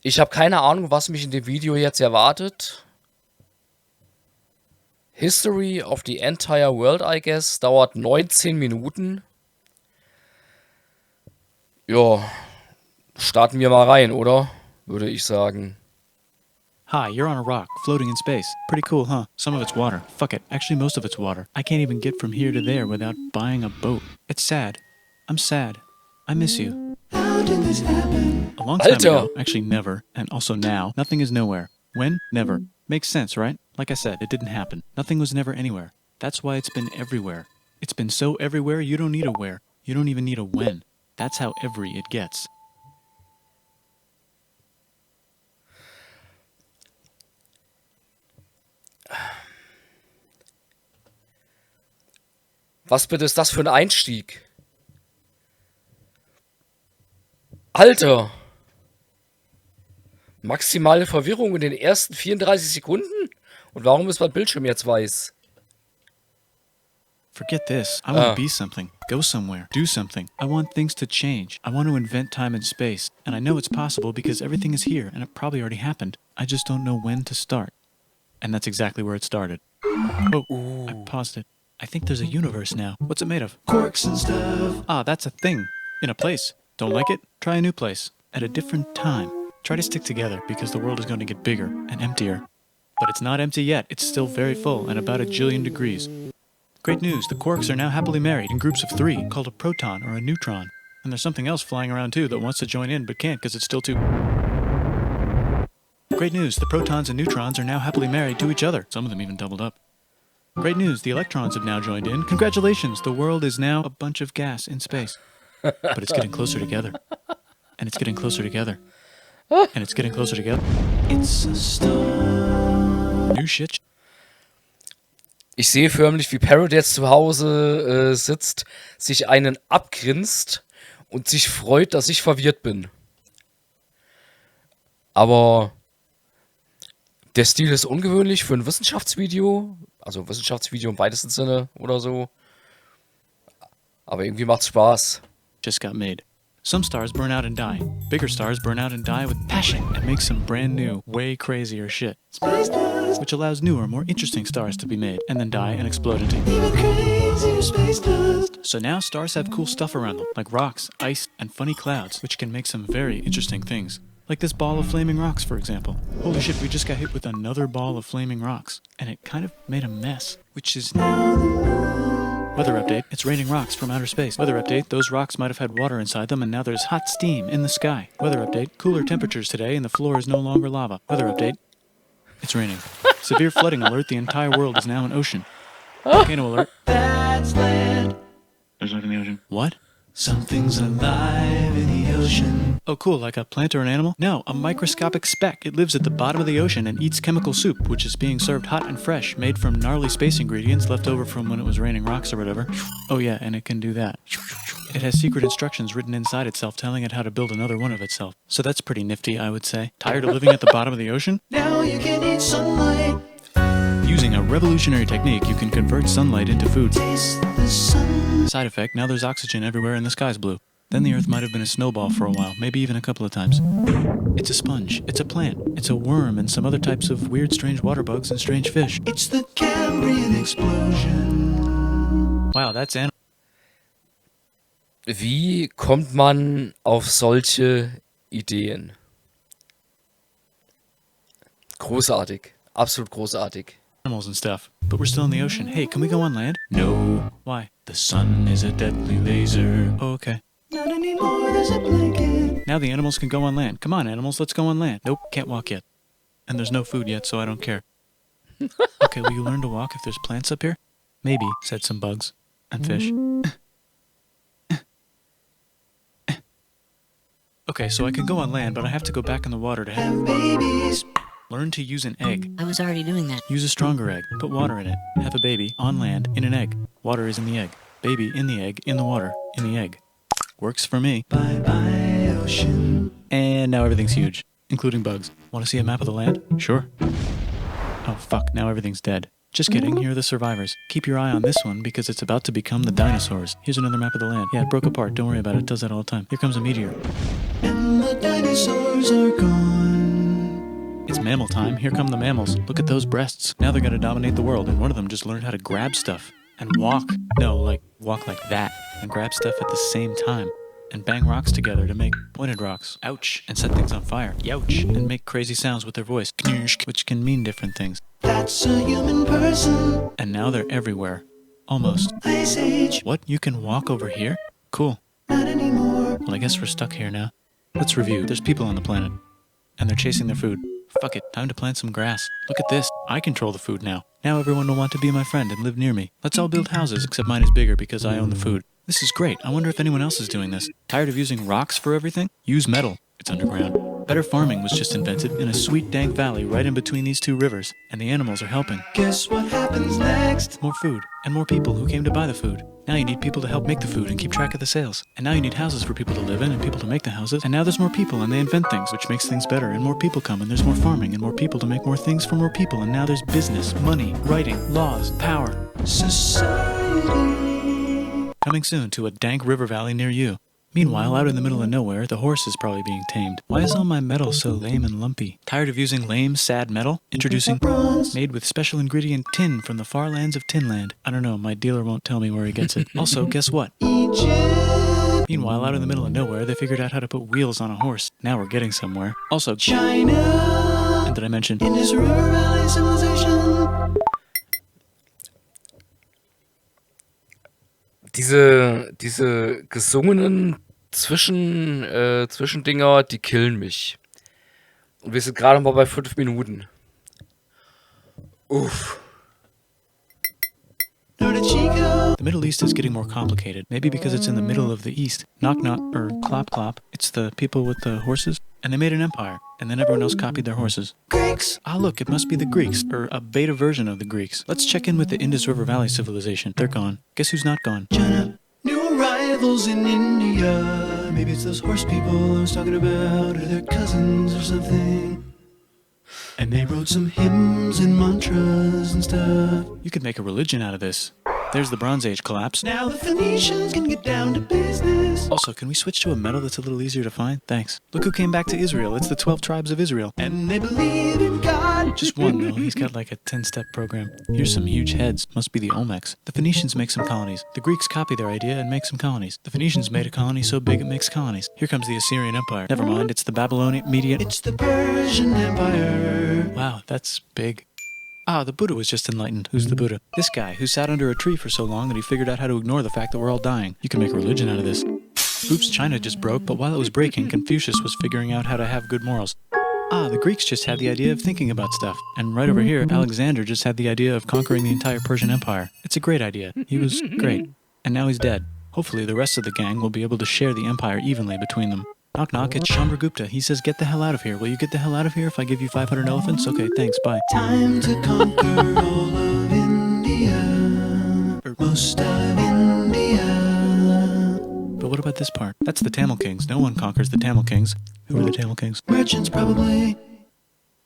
Ich habe keine Ahnung, was mich in dem Video jetzt erwartet. History of the entire world, I guess. Dauert 19 Minuten. Ja, starten wir mal rein, oder? Würde ich sagen. Hi, you're on a rock, floating in space. Pretty cool, huh? Some of it's water. Fuck it. Actually, most of it's water. I can't even get from here to there without buying a boat. It's sad. I'm sad. I miss you. How did this happen? A long time ago. Actually, never. And also now. Nothing is nowhere. When? Never. Makes sense, right? Like I said, it didn't happen. Nothing was never anywhere. That's why it's been everywhere. It's been so everywhere, you don't need a where. You don't even need a when. That's how every it gets. Was bitte ist das für ein Einstieg? Alter! Maximale Verwirrung in den ersten 34 Sekunden? Und warum ist mein Bildschirm jetzt weiß? Forget this. I want to be something, go somewhere, do something. I want things to change. I want to invent time and space. And I know it's possible because everything is here and it probably already happened. I just don't know when to start. And that's exactly where it started. Oh, I paused it. I think there's a universe now. What's it made of? Corks and stuff. Ah, that's a thing. In a place. Don't like it? Try a new place. At a different time. Try to stick together because the world is going to get bigger and emptier. But it's not empty yet. It's still very full and about 1 jillion degrees. Great news. The quarks are now happily married in groups of 3 called a proton or a neutron. And there's something else flying around too that wants to join in but can't because it's still too... Great news. The protons and neutrons are now happily married to each other. Some of them even doubled up. Great news, the electrons have now joined in. Congratulations, the world is now a bunch of gas in space. But it's getting closer together. And it's getting closer together. And it's getting closer together. It's a star. New shit. Ich sehe förmlich, wie Parrot jetzt zu Hause sitzt, sich einen abgrinst und sich freut, dass ich verwirrt bin. Aber der Stil ist ungewöhnlich für ein Wissenschaftsvideo. Also Wissenschaftsvideo im weitesten Sinne oder so. Aber irgendwie macht's Spaß. Just got made. Some stars burn out and die. Bigger stars burn out and die with passion and make some brand new, way crazier shit. Space dust. Which allows newer, more interesting stars to be made and then die and explode into even crazier space dust. So now stars have cool stuff around them, like rocks, ice, and funny clouds, which can make some very interesting things. Like this ball of flaming rocks, for example. Holy shit, we just got hit with another ball of flaming rocks. And it kind of made a mess, which is now the moon. Weather update, it's raining rocks from outer space. Weather update, those rocks might have had water inside them and now there's hot steam in the sky. Weather update, cooler temperatures today and the floor is no longer lava. Weather update, it's raining. Severe flooding alert, the entire world is now an ocean. Volcano alert. That's land. There's life in the ocean. What? Something's alive in the ocean. Oh cool, like a plant or an animal? No, a microscopic speck. It lives at the bottom of the ocean and eats chemical soup, which is being served hot and fresh, made from gnarly space ingredients left over from when it was raining rocks or whatever. Oh yeah, and it can do that. It has secret instructions written inside itself telling it how to build another one of itself. So that's pretty nifty, I would say. Tired of living at the bottom of the ocean? Now you can eat sunlight. Using a revolutionary technique, you can convert sunlight into food. Taste the sun. Side effect, now there's oxygen everywhere and the sky's blue. Then the Earth might have been a snowball for a while, maybe even a couple of times. It's a sponge, it's a plant, it's a worm and some other types of weird strange water bugs and strange fish. It's the Cambrian explosion. Wow, that's animal. Wie kommt man auf solche Ideen? Großartig, absolut großartig. Animals and stuff, but we're still in the ocean. Hey, can we go on land? No. Why? The sun is a deadly laser. Oh, okay. Not anymore, there's a blanket. Now the animals can go on land. Come on, animals, let's go on land. Nope, can't walk yet. And there's no food yet, so I don't care. Okay, will you learn to walk if there's plants up here? Maybe, said some bugs. And fish. Okay, so I can go on land, but I have to go back in the water to have babies. Learn to use an egg. I was already doing that. Use a stronger egg. Put water in it. Have a baby on land in an egg. Water is in the egg. Baby in the egg, in the water, in the egg. Works for me. Bye-bye, ocean. And now everything's huge, including bugs. Want to see a map of the land? Sure. Oh, fuck, now everything's dead. Just kidding, here are the survivors. Keep your eye on this one because it's about to become the dinosaurs. Here's another map of the land. Yeah, it broke apart, don't worry about it does that all the time. Here comes a meteor. And the dinosaurs are gone. It's mammal time. Here come the mammals. Look at those breasts. Now they're gonna dominate the world, and one of them just learned how to grab stuff and walk. No, like walk like that and grab stuff at the same time. And bang rocks together to make pointed rocks. Ouch. And set things on fire. Youch. And make crazy sounds with their voice. Knirsch, which can mean different things. That's a human person. And now they're everywhere. Almost. Ice Age. What? You can walk over here? Cool. Not anymore. Well, I guess we're stuck here now. Let's review. There's people on the planet. And they're chasing their food. Fuck it. Time to plant some grass. Look at this. I control the food now. Now everyone will want to be my friend and live near me. Let's all build houses, except mine is bigger because I own the food. This is great. I wonder if anyone else is doing this. Tired of using rocks for everything? Use metal. It's underground. Better farming was just invented in a sweet dank valley right in between these two rivers, and the animals are helping. Guess what happens next? More food, and more people who came to buy the food. Now you need people to help make the food and keep track of the sales. And now you need houses for people to live in and people to make the houses. And now there's more people and they invent things, which makes things better. And more people come and there's more farming and more people to make more things for more people. And now there's business, money, writing, laws, power. Society. Coming soon to a dank river valley near you. Meanwhile, out in the middle of nowhere, the horse is probably being tamed. Why is all my metal so lame and lumpy? Tired of using lame, sad metal? Introducing bronze, made with special ingredient tin from the far lands of Tinland. I don't know, my dealer won't tell me where he gets it. Also, guess what? Egypt! Meanwhile, out in the middle of nowhere, they figured out how to put wheels on a horse. Now we're getting somewhere. Also, China! And did I mention Indus River Valley Civilization? Diese gesungenen Zwischendinger, die killen mich. Und wir sind gerade mal bei 5 Minuten. Uff. The Middle East is getting more complicated, maybe because it's in the middle of the East. Knock knock, or clop clop, it's the people with the horses. And they made an empire, and then everyone else copied their horses. Greeks! Ah look, it must be the Greeks, or a beta version of the Greeks. Let's check in with the Indus River Valley civilization. They're gone. Guess who's not gone? China. New arrivals in India. Maybe it's those horse people I was talking about, or their cousins or something. And they wrote some hymns and mantras and stuff. You could make a religion out of this. There's the Bronze Age collapse. Now the Phoenicians can get down to business. Also, can we switch to a metal that's a little easier to find? Thanks. Look who came back to Israel. It's the 12 tribes of Israel. And they believe in God. Just one, though. He's got like a 10-step program. Here's some huge heads. Must be the Olmecs. The Phoenicians make some colonies. The Greeks copy their idea and make some colonies. The Phoenicians made a colony so big it makes colonies. Here comes the Assyrian Empire. Never mind, it's the Babylonian Median. It's the Persian Empire. Wow, that's big. Ah, the Buddha was just enlightened. Who's the Buddha? This guy, who sat under a tree for so long that he figured out how to ignore the fact that we're all dying. You can make a religion out of this. Oops, China just broke, but while it was breaking, Confucius was figuring out how to have good morals. Ah, the Greeks just had the idea of thinking about stuff. And right over here, Alexander just had the idea of conquering the entire Persian Empire. It's a great idea. He was great. And now he's dead. Hopefully the rest of the gang will be able to share the empire evenly between them. Knock knock, it's Chandragupta. He says, get the hell out of here. Will you get the hell out of here if I give you 500 elephants? Okay, thanks, bye. Time to conquer all of India. Or most of India. But what about this part? That's the Tamil Kings. No one conquers the Tamil Kings. Who are the Tamil Kings? Merchants, probably.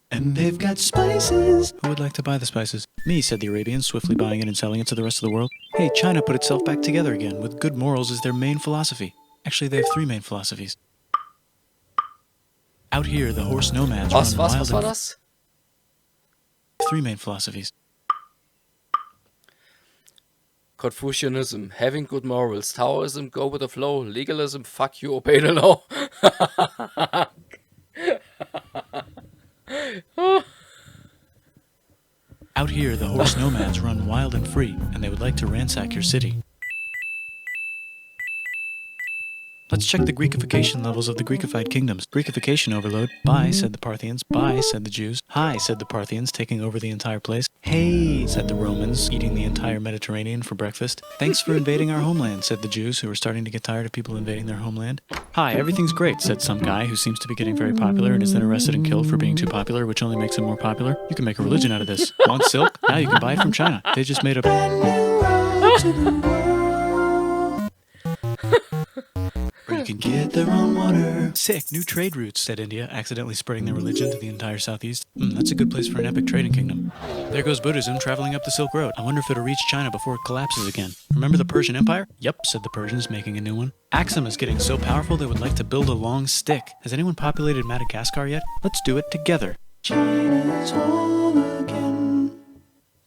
And they've got spices. Who would like to buy the spices? Me, said the Arabians, swiftly buying it and selling it to the rest of the world. Hey, China put itself back together again, with good morals as their main philosophy. Actually, they have 3 main philosophies. Out here, the horse nomads run wild. Was war das? 3 main philosophies. Confucianism, having good morals. Taoism, go with the flow. Legalism, fuck you, obey the law. Out here, the horse nomads run wild and free, and they would like to ransack your city. Let's check the Greekification levels of the Greekified kingdoms. Greekification overload. Bye, said the Parthians. Bye, said the Jews. Hi, said the Parthians, taking over the entire place. Hey, said the Romans, eating the entire Mediterranean for breakfast. Thanks for invading our homeland, said the Jews, who were starting to get tired of people invading their homeland. Hi, everything's great, said some guy who seems to be getting very popular and is then arrested and killed for being too popular, which only makes him more popular. You can make a religion out of this. Want silk? Now you can buy it from China. They just made a brand new road to the world. can get their own water. Sick, new trade routes, said India, accidentally spreading their religion to the entire southeast. That's a good place for an epic trading kingdom. There goes Buddhism traveling up the Silk Road. I wonder if it'll reach China before it collapses again. Remember the Persian Empire? Yep, said the Persians, making a new one. Axum is getting so powerful they would like to build a long stick. Has anyone populated Madagascar yet? Let's do it together. China's home again,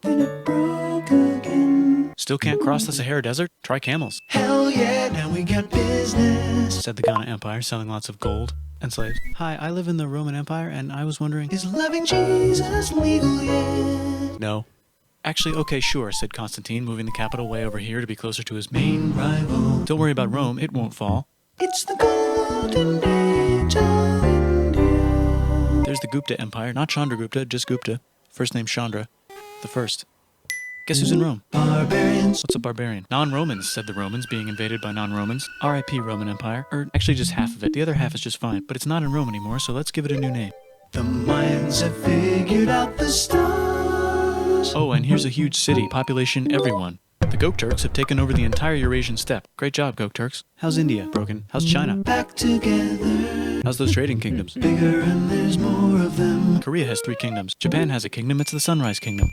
then it broke again. Still can't cross the Sahara Desert? Try camels. Hell yeah, now we got business, said the Ghana Empire, selling lots of gold and slaves. Hi, I live in the Roman Empire, and I was wondering, is loving Jesus legal yet? No. Actually, okay, sure, said Constantine, moving the capital way over here to be closer to his main rival. Don't worry about Rome, it won't fall. It's the golden age of India. There's the Gupta Empire, not Chandragupta, just Gupta. First name Chandra, the first. Guess who's in Rome? Barbarians. What's a barbarian? Non-Romans, said the Romans, being invaded by non-Romans. R.I.P. Roman Empire. Or actually just half of it. The other half is just fine. But it's not in Rome anymore, so let's give it a new name. The Mayans have figured out the stars. Oh, and here's a huge city. Population everyone. The Gok Turks have taken over the entire Eurasian steppe. Great job, Gok Turks. How's India? Broken. How's China? Back together. How's those trading kingdoms? Bigger and there's more of them. Korea has 3 kingdoms. Japan has a kingdom. It's the Sunrise Kingdom.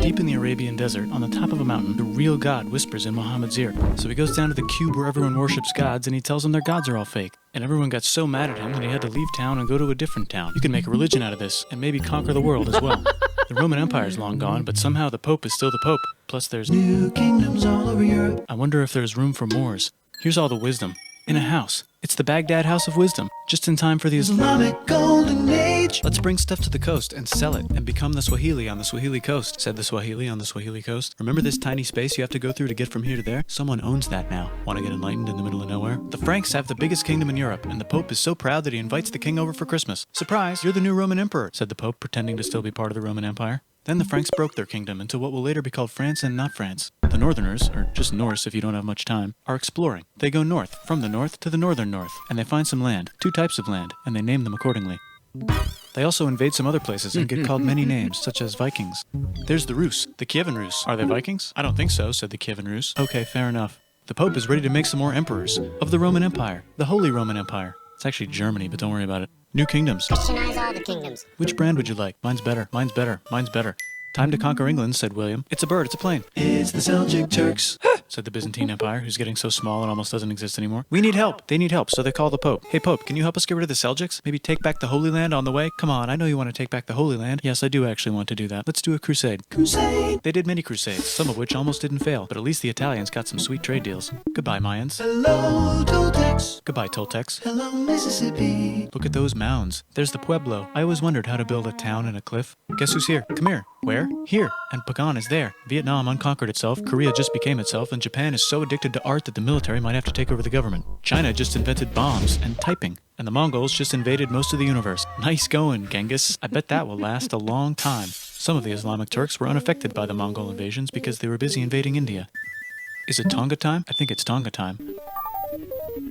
Deep in the Arabian desert, on the top of a mountain, the real God whispers in Muhammad's ear. So he goes down to the cube where everyone worships gods, and he tells them their gods are all fake. And everyone got so mad at him that he had to leave town and go to a different town. You can make a religion out of this, and maybe conquer the world as well. The Roman Empire's long gone, but somehow the Pope is still the Pope. Plus there's new kingdoms all over Europe. I wonder if there's room for Moors. Here's all the wisdom. In a house. It's the Baghdad House of Wisdom. Just in time for the Islamic Golden Age. Let's bring stuff to the coast and sell it and become the Swahili on the Swahili coast, said the Swahili on the Swahili coast. Remember this tiny space you have to go through to get from here to there? Someone owns that now. Want to get enlightened in the middle of nowhere? The Franks have the biggest kingdom in Europe, and the Pope is so proud that he invites the king over for Christmas. Surprise, you're the new Roman emperor, said the Pope, pretending to still be part of the Roman Empire. Then the Franks broke their kingdom into what will later be called France and not France. The Northerners, or just Norse if you don't have much time, are exploring. They go north, from the north to the northern north, and they find some land, 2 types of land, and they name them accordingly. They also invade some other places and get called many names, such as Vikings. There's the Rus, the Kievan Rus. Are they Vikings? I don't think so, said the Kievan Rus. Okay, fair enough. The Pope is ready to make some more emperors of the Roman Empire, the Holy Roman Empire. It's actually Germany, but don't worry about it. New kingdoms. Christianize all the kingdoms. Which brand would you like? Mine's better, mine's better, mine's better. Time to conquer England, said William. It's a bird, it's a plane. It's the Seljuk Turks, said the Byzantine Empire, who's getting so small it almost doesn't exist anymore. We need help. They need help, so they call the Pope. Hey, Pope, can you help us get rid of the Seljuks? Maybe take back the Holy Land on the way? Come on, I know you want to take back the Holy Land. Yes, I do actually want to do that. Let's do a crusade. Crusade! They did many crusades, some of which almost didn't fail, but at least the Italians got some sweet trade deals. Goodbye, Mayans. Hello, Toltecs. Goodbye, Toltecs. Hello, Mississippi. Look at those mounds. There's the Pueblo. I always wondered how to build a town in a cliff. Guess who's here? Come here. Where? Here. And Pagan is there. Vietnam unconquered itself, Korea just became itself, and Japan is so addicted to art that the military might have to take over the government. China just invented bombs and typing. And the Mongols just invaded most of the universe. Nice going, Genghis. I bet that will last a long time. Some of the Islamic Turks were unaffected by the Mongol invasions because they were busy invading India. Is it Tonga time? I think it's Tonga time.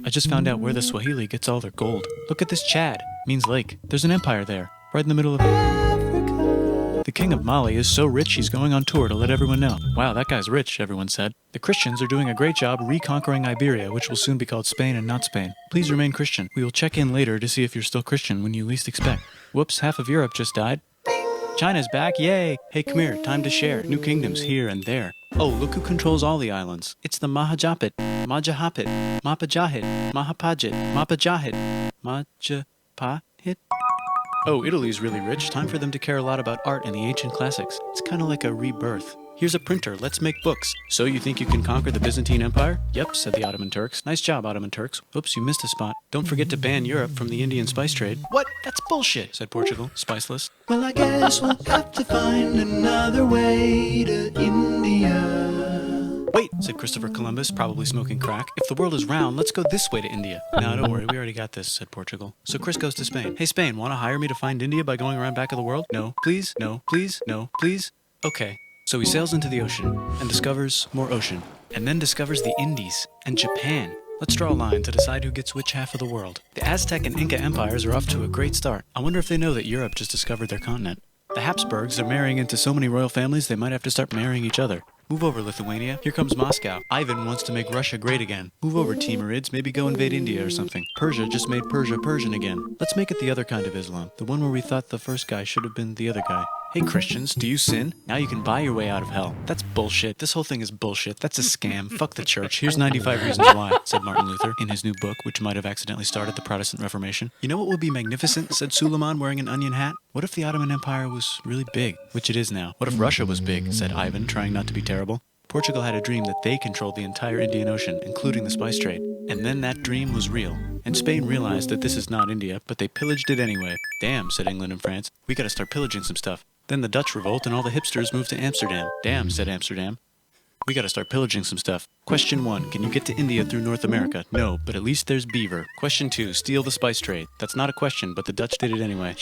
I just found out where the Swahili gets all their gold. Look at this Chad. Means lake. There's an empire there, right in the middle of Africa. The king of Mali is so rich he's going on tour to let everyone know. Wow, that guy's rich, everyone said. The Christians are doing a great job reconquering Iberia, which will soon be called Spain and not Spain. Please remain Christian. We will check in later to see if you're still Christian when you least expect. Whoops, half of Europe just died. China's back, yay! Hey, come here, time to share. New kingdoms here and there. Oh, look who controls all the islands. It's the Mahajapit, Majapahit, Mapajahit, Mahapajit, Mapajahit, Majapahit. Oh, Italy's really rich. Time for them to care a lot about art and the ancient classics. It's kind of like a rebirth. Here's a printer, let's make books. So you think you can conquer the Byzantine Empire? Yep, said the Ottoman Turks. Nice job, Ottoman Turks. Oops, you missed a spot. Don't forget to ban Europe from the Indian spice trade. What? That's bullshit, said Portugal, spiceless. Well, I guess we'll have to find another way to India. Wait, said Christopher Columbus, probably smoking crack. If the world is round, let's go this way to India. No, don't worry, we already got this, said Portugal. So Chris goes to Spain. Hey, Spain, want to hire me to find India by going around back of the world? No, please, no, please, no, please. Okay. So he sails into the ocean and discovers more ocean, and then discovers the Indies and Japan. Let's draw a line to decide who gets which half of the world. The Aztec and Inca empires are off to a great start. I wonder if they know that Europe just discovered their continent. The Habsburgs are marrying into so many royal families they might have to start marrying each other. Move over, Lithuania. Here comes Moscow. Ivan wants to make Russia great again. Move over, Timurids. Maybe go invade India or something. Persia just made Persia Persian again. Let's make it the other kind of Islam. The one where we thought the first guy should have been the other guy. Hey Christians, do you sin? Now you can buy your way out of hell. That's bullshit. This whole thing is bullshit. That's a scam. Fuck the church. Here's 95 reasons why, said Martin Luther in his new book, which might have accidentally started the Protestant Reformation. You know what would be magnificent, said Suleiman wearing an onion hat? What if the Ottoman Empire was really big, which it is now? What if Russia was big, said Ivan, trying not to be terrible. Portugal had a dream that they controlled the entire Indian Ocean, including the spice trade. And then that dream was real. And Spain realized that this is not India, but they pillaged it anyway. Damn, said England and France. We gotta start pillaging some stuff. Then the Dutch revolt and all the hipsters moved to Amsterdam. Damn, said Amsterdam. We gotta start pillaging some stuff. Question 1, can you get to India through North America? No, but at least there's beaver. Question 2, steal the spice trade. That's not a question, but the Dutch did it anyway.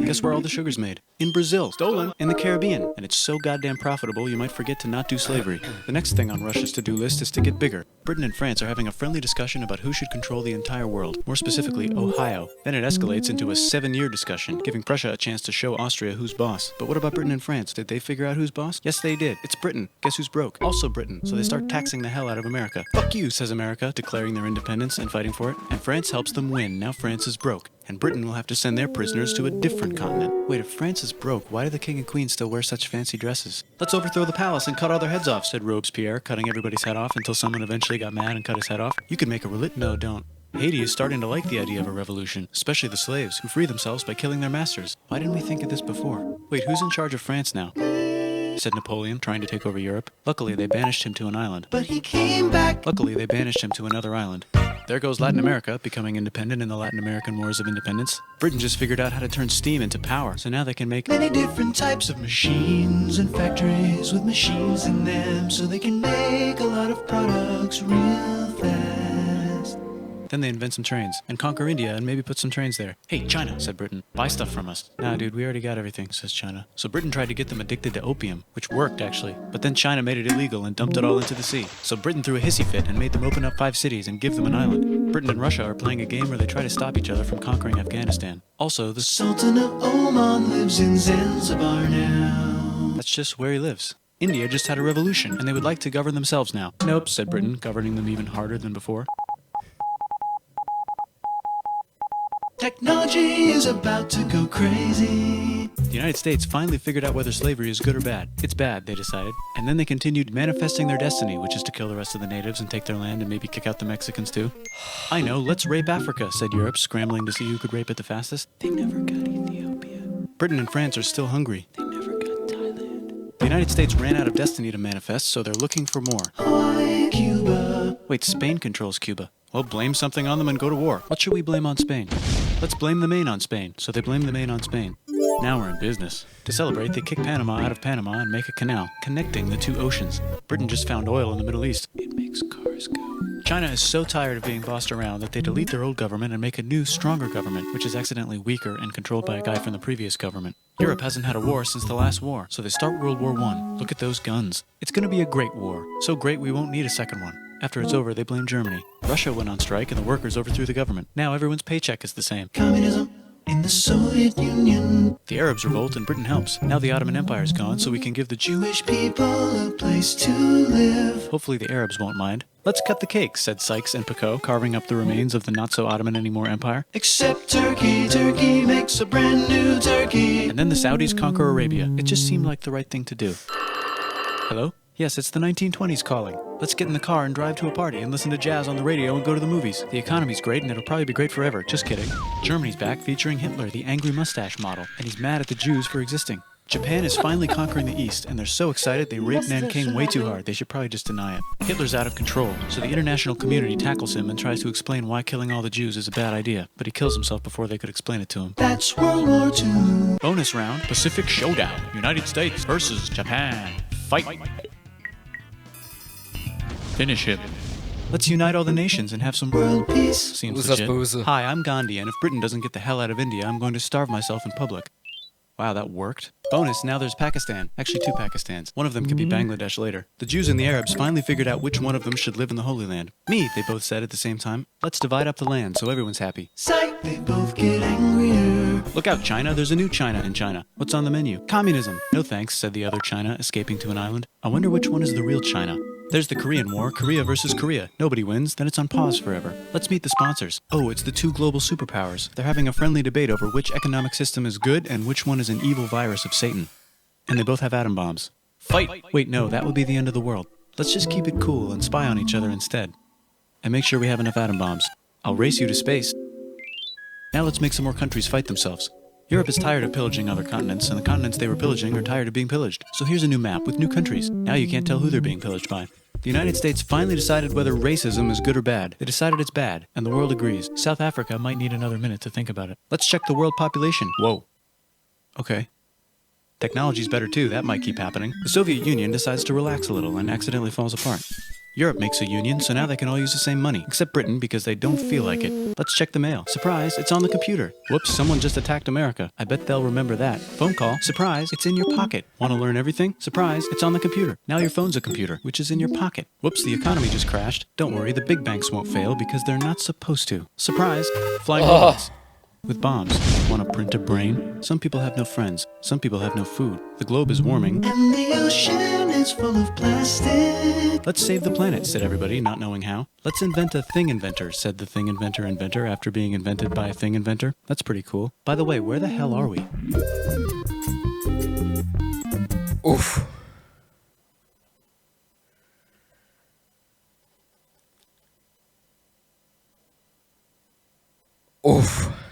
Guess where all the sugar's made? In Brazil. Stolen. In the Caribbean. And it's so goddamn profitable you might forget to not do slavery. The next thing on Russia's to-do list is to get bigger. Britain and France are having a friendly discussion about who should control the entire world. More specifically, Ohio. Then it escalates into a 7-year discussion, giving Prussia a chance to show Austria who's boss. But what about Britain and France? Did they figure out who's boss? Yes, they did. It's Britain. Guess who's broke? Also Britain. So they start taxing the hell out of America. Fuck you, says America, declaring their independence and fighting for it. And France helps them win. Now France is broke. And Britain will have to send their prisoners to a different continent. Wait, if France is broke, why do the king and queen still wear such fancy dresses? Let's overthrow the palace and cut all their heads off, said Robespierre, cutting everybody's head off until someone eventually got mad and cut his head off. You could make a No, don't. Haiti is starting to like the idea of a revolution, especially the slaves, who free themselves by killing their masters. Why didn't we think of this before? Wait, who's in charge of France now? Said Napoleon, trying to take over Europe. Luckily, they banished him to an island. But he came back. Luckily, they banished him to another island. There goes Latin America, becoming independent in the Latin American Wars of Independence. Britain just figured out how to turn steam into power, so now they can make many different types of machines and factories with machines in them, so they can make a lot of products real fast. Then they invent some trains, and conquer India and maybe put some trains there. Hey, China, said Britain, buy stuff from us. Nah, dude, we already got everything, says China. So Britain tried to get them addicted to opium, which worked, actually. But then China made it illegal and dumped it all into the sea. So Britain threw a hissy fit and made them open up 5 cities and give them an island. Britain and Russia are playing a game where they try to stop each other from conquering Afghanistan. Also, the Sultan of Oman lives in Zanzibar now. That's just where he lives. India just had a revolution, and they would like to govern themselves now. Nope, said Britain, governing them even harder than before. Technology is about to go crazy. The United States finally figured out whether slavery is good or bad. It's bad, they decided. And then they continued manifesting their destiny, which is to kill the rest of the natives and take their land and maybe kick out the Mexicans too. I know, let's rape Africa, said Europe, scrambling to see who could rape it the fastest. They never got Ethiopia. Britain and France are still hungry. They never got Thailand. The United States ran out of destiny to manifest, so they're looking for more. Hawaii, Cuba. Wait, Spain controls Cuba. Well, blame something on them and go to war. What should we blame on Spain? Let's blame the Maine on Spain. So they blame the Maine on Spain. Now we're in business. To celebrate, they kick Panama out of Panama and make a canal, connecting the 2 oceans. Britain just found oil in the Middle East. It makes cars go. China is so tired of being bossed around that they delete their old government and make a new, stronger government, which is accidentally weaker and controlled by a guy from the previous government. Europe hasn't had a war since the last war, so they start World War I. Look at those guns. It's gonna be a great war. So great we won't need a second one. After it's over, they blame Germany. Russia went on strike and the workers overthrew the government. Now everyone's paycheck is the same. Communism in the Soviet Union. The Arabs revolt and Britain helps. Now the Ottoman Empire's gone, so we can give the Jewish people a place to live. Hopefully the Arabs won't mind. Let's cut the cake, said Sykes and Picot, carving up the remains of the not-so-Ottoman-anymore empire. Except Turkey. Turkey makes a brand new Turkey. And then the Saudis conquer Arabia. It just seemed like the right thing to do. Hello? Yes, it's the 1920s calling. Let's get in the car and drive to a party and listen to jazz on the radio and go to the movies. The economy's great and it'll probably be great forever. Just kidding. Germany's back featuring Hitler, the angry mustache model, and he's mad at the Jews for existing. Japan is finally conquering the East, and they're so excited they raped Nanking way too hard. They should probably just deny it. Hitler's out of control, so the international community tackles him and tries to explain why killing all the Jews is a bad idea, but he kills himself before they could explain it to him. That's World War II. Bonus round, Pacific Showdown. United States versus Japan. Fight. Finish him. Let's unite all the nations and have some world peace. Seems legit. Hi, I'm Gandhi, and if Britain doesn't get the hell out of India, I'm going to starve myself in public. Wow, that worked. Bonus, now there's Pakistan. Actually, 2 Pakistans. One of them could be Bangladesh later. The Jews and the Arabs finally figured out which one of them should live in the Holy Land. Me, they both said at the same time. Let's divide up the land so everyone's happy. Psych! They both get angrier. Look out, China, there's a new China in China. What's on the menu? Communism. No thanks, said the other China, escaping to an island. I wonder which one is the real China. There's the Korean War, Korea versus Korea. Nobody wins, then it's on pause forever. Let's meet the sponsors. Oh, it's the two global superpowers. They're having a friendly debate over which economic system is good and which one is an evil virus of Satan. And they both have atom bombs. Fight! Wait, no, that would be the end of the world. Let's just keep it cool and spy on each other instead. And make sure we have enough atom bombs. I'll race you to space. Now let's make some more countries fight themselves. Europe is tired of pillaging other continents, and the continents they were pillaging are tired of being pillaged. So here's a new map with new countries. Now you can't tell who they're being pillaged by. The United States finally decided whether racism is good or bad. They decided it's bad, and the world agrees. South Africa might need another minute to think about it. Let's check the world population. Whoa. Okay. Technology's better too, that might keep happening. The Soviet Union decides to relax a little and accidentally falls apart. Europe makes a union, so now they can all use the same money, except Britain because they don't feel like it. Let's check the mail. Surprise, it's on the computer. Whoops, someone just attacked America. I bet they'll remember that. Phone call. Surprise, it's in your pocket. Want to learn everything? Surprise, it's on the computer. Now your phone's a computer, which is in your pocket. Whoops, the economy just crashed. Don't worry, the big banks won't fail because they're not supposed to. Surprise, flying robots. With bombs. Want to print a brain? Some people have no friends. Some people have no food. The globe is warming. And the ocean is full of plastic. Let's save the planet, said everybody, not knowing how. Let's invent a thing inventor, said the thing inventor after being invented by a thing inventor. That's pretty cool. By the way, where the hell are we? Oof. Oof.